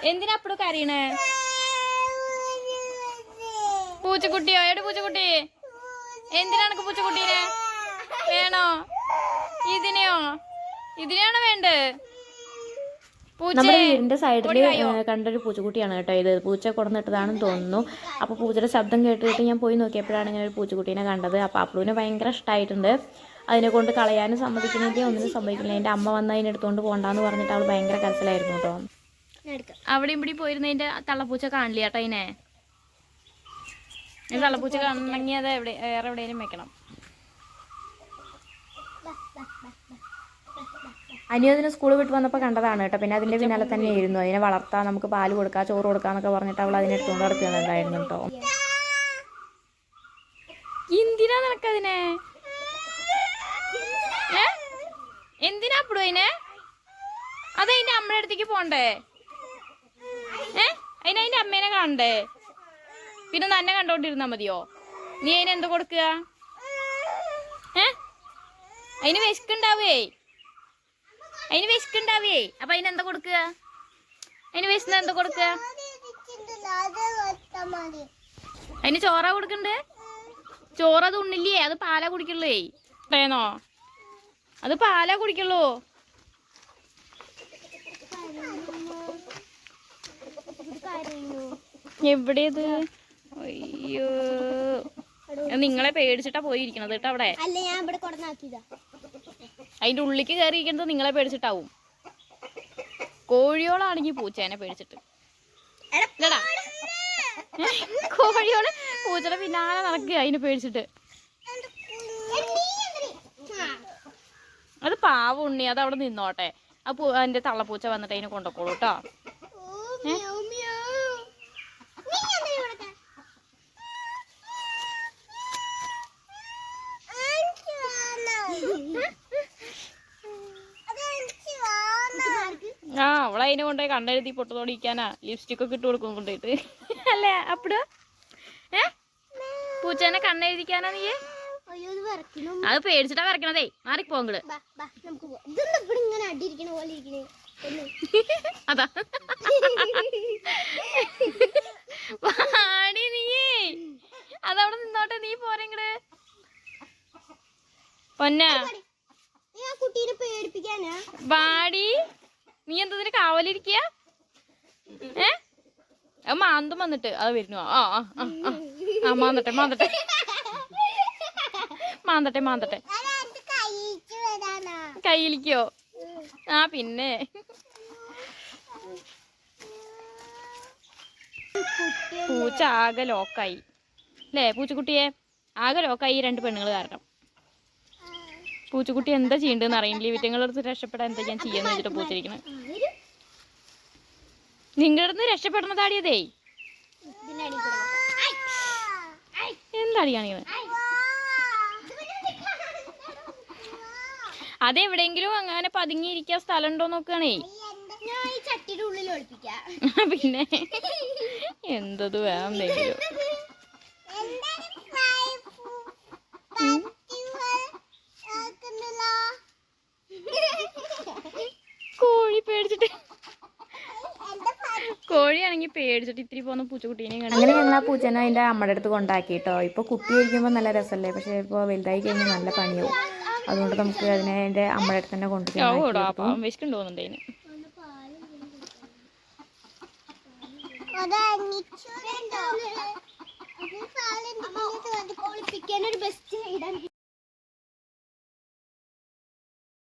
എന്തിനാ അപ്പഴും കരയണേ? പൂച്ചക്കുട്ടിയോ? എവിടെ പൂച്ചക്കുട്ടി? എന്തിനാണ് പൂച്ചക്കുട്ടീനെ വേണോ? ഇതിനെയാണോ വേണ്ടേ? നമ്മുടെ വീടിൻ്റെ സൈഡിൽ കണ്ടൊരു പൂച്ചക്കുട്ടിയാണ് കേട്ടോ ഇത്. പൂച്ച കൊടുന്നിട്ടതാണെന്ന് തോന്നുന്നു. അപ്പോൾ പൂച്ചയുടെ ശബ്ദം കേട്ടിട്ട് ഞാൻ പോയി നോക്കിയപ്പോഴാണ് ഇങ്ങനെ ഒരു പൂച്ചക്കുട്ടീനെ കണ്ടത്. അപ്പോൾ അപ്പുവിന് ഭയങ്കര ഇഷ്ടമായിട്ടുണ്ട്. അതിനെ കൊണ്ട് കളയാനും സമ്മതിക്കുന്നില്ല, ഒന്നിനും സമ്മതിക്കില്ല. എൻ്റെ അമ്മ വന്ന് അതിനെടുത്തുകൊണ്ട് പോകണ്ടെന്ന് പറഞ്ഞിട്ട് അവൾ ഭയങ്കര കരച്ചിലായിരുന്നു കേട്ടോ. അവിടെ ഇവിടെ പോയിരുന്നതിൻ്റെ തള്ളപ്പൂച്ച കാണില്ല കേട്ടോ. അതിനെ തള്ളപ്പൂച്ച കാണണമെങ്കിൽ അത് വേറെ എവിടെയെങ്കിലും വെക്കണം. അനിയതിന് സ്കൂൾ വിട്ട് വന്നപ്പോൾ കണ്ടതാണ് കേട്ടോ. പിന്നെ അതിൻ്റെ പിന്നാലെ തന്നെ ആയിരുന്നു. അതിനെ വളർത്താം, നമുക്ക് പാല് കൊടുക്കാം, ചോറ് കൊടുക്കാം എന്നൊക്കെ പറഞ്ഞിട്ട് അവൾ അതിനെ എടുത്തുകൊണ്ട് നടക്കുന്നുണ്ടായിരുന്നു കേട്ടോ. എന്തിനാ നിനക്കതിനെ? എന്തിനാ അപ്പഴും അതിനെ? അതതിൻ്റെ അമ്മയുടെ അടുത്തേക്ക് പോണ്ടേ? അതിന്റെ അമ്മേനെ കാണണ്ടേ? പിന്നെ തന്നെ കണ്ടോണ്ടിരുന്നാ മതിയോ? നീ അതിന് എന്ത് കൊടുക്കുക? അതിന് വിശക്കുണ്ടാവേ. അപ്പൊ അതിനെന്താ കൊടുക്കുക? അതിന് വിശന്ന എന്താ കൊടുക്കുക? അതിന് ചോറാ കൊടുക്കണ്ടേ? ചോറത് ഉണ്ണില്ലേ? അത് പാലാ കുടിക്കുള്ളേ. പറയണോ? അത് പാലാ കുടിക്കുള്ളൂ. എവിടെയത്? അയ്യോ, നിങ്ങളെ പേടിച്ചിട്ടാ പോയിരിക്കണത് കേട്ടോ. അവിടെ അതിന്റെ ഉള്ളിക്ക് കയറിയിരിക്കുന്നത് നിങ്ങളെ പേടിച്ചിട്ടാവും. കോഴിയോളാണെങ്കിൽ പൂച്ചേനെ പേടിച്ചിട്ട്. കോഴിയോള് പൂച്ചയുടെ പിന്നാലെ നടക്കുക അതിനെ പേടിച്ചിട്ട്. അത് പാവം ഉണ്ണി, അത് അവിടെ നിന്നോട്ടെ. അപ്പൊ അതിന്റെ തള്ളപ്പൂച്ച വന്നിട്ട് അതിനെ കൊണ്ടുപോക്കോളൂ കേട്ടോ. ആ, അവളതിനെ കൊണ്ടുപോയി കണ്ണെഴുതി പൊട്ടത്തോടിക്കാനാ ലിപ്സ്റ്റിക് ഒക്കെ ഇട്ട് കൊടുക്കും കൊണ്ടുപോയിട്ട്. അല്ലേ അപ്പഴ്? പൂച്ചേനെ കണ്ണെഴുതിക്കാനാ നീ? അത് പേടിച്ചിട്ടാ വരക്കണതേ. മാറിപ്പോങ്ങള്. അതാ വാടി നീയേ. അതവിടെ നിന്നോട്ടെ, നീ പോരെങ്ങട്. പൊന്നാ വാടി. നീ എന്തതിന് കാവലിരിക്കുക? അത് മാന്തം വന്നിട്ട് അത് വരുന്നു. മാന്തട്ടെ കയ്യിലിക്കോ? ആ പിന്നെ പൂച്ച ആകെ ലോക്കായി അല്ലേ? പൂച്ചക്കുട്ടിയെ ആകെ ലോക്കായി ഈ രണ്ട് പെണ്ണുങ്ങൾ കാരണം. പൂച്ചക്കുട്ടി എന്താ ചെയ്യണ്ടെന്ന് അറിയില്ല. വിറ്റങ്ങളുടെ അടുത്ത് രക്ഷപ്പെടാൻ എന്താ ഞാൻ ചെയ്യാന്ന് വെച്ചിട്ട് പൂച്ചിരിക്കണേ. നിങ്ങളുടെ അടുത്ത് രക്ഷപ്പെടണതാടിയതേ. എന്താടി കാണിക്കണേ? അതെവിടെയെങ്കിലും അങ്ങനെ പതുങ്ങിയിരിക്കാൻ സ്ഥലം ഉണ്ടോ നോക്കണേ. പിന്നെ എന്തത് വേണമെങ്കിലും. കോഴി പേടിച്ചിട്ട്, കോഴിയാണെങ്കിൽ പേടിച്ചിട്ട് ഇത്തിരി പോകുന്ന പൂച്ചക്കുട്ടീനെ കണ്ടു. അങ്ങനെ ഞങ്ങൾ ആ പൂച്ചനെ അതിൻ്റെ അമ്മയുടെ അടുത്ത് കൊണ്ടാക്കി കേട്ടോ. ഇപ്പോൾ കുട്ടി കഴിക്കുമ്പോൾ നല്ല രസമല്ലേ, പക്ഷേ ഇപ്പോൾ വലുതായി കഴിഞ്ഞാൽ നല്ല പണിയാവും. അതുകൊണ്ട് നമുക്ക് അതിനെ അതിൻ്റെ അമ്മയുടെ അടുത്ത് തന്നെ കൊണ്ടുപോയി വിശക്കുണ്ടോന്നുണ്ടേന്.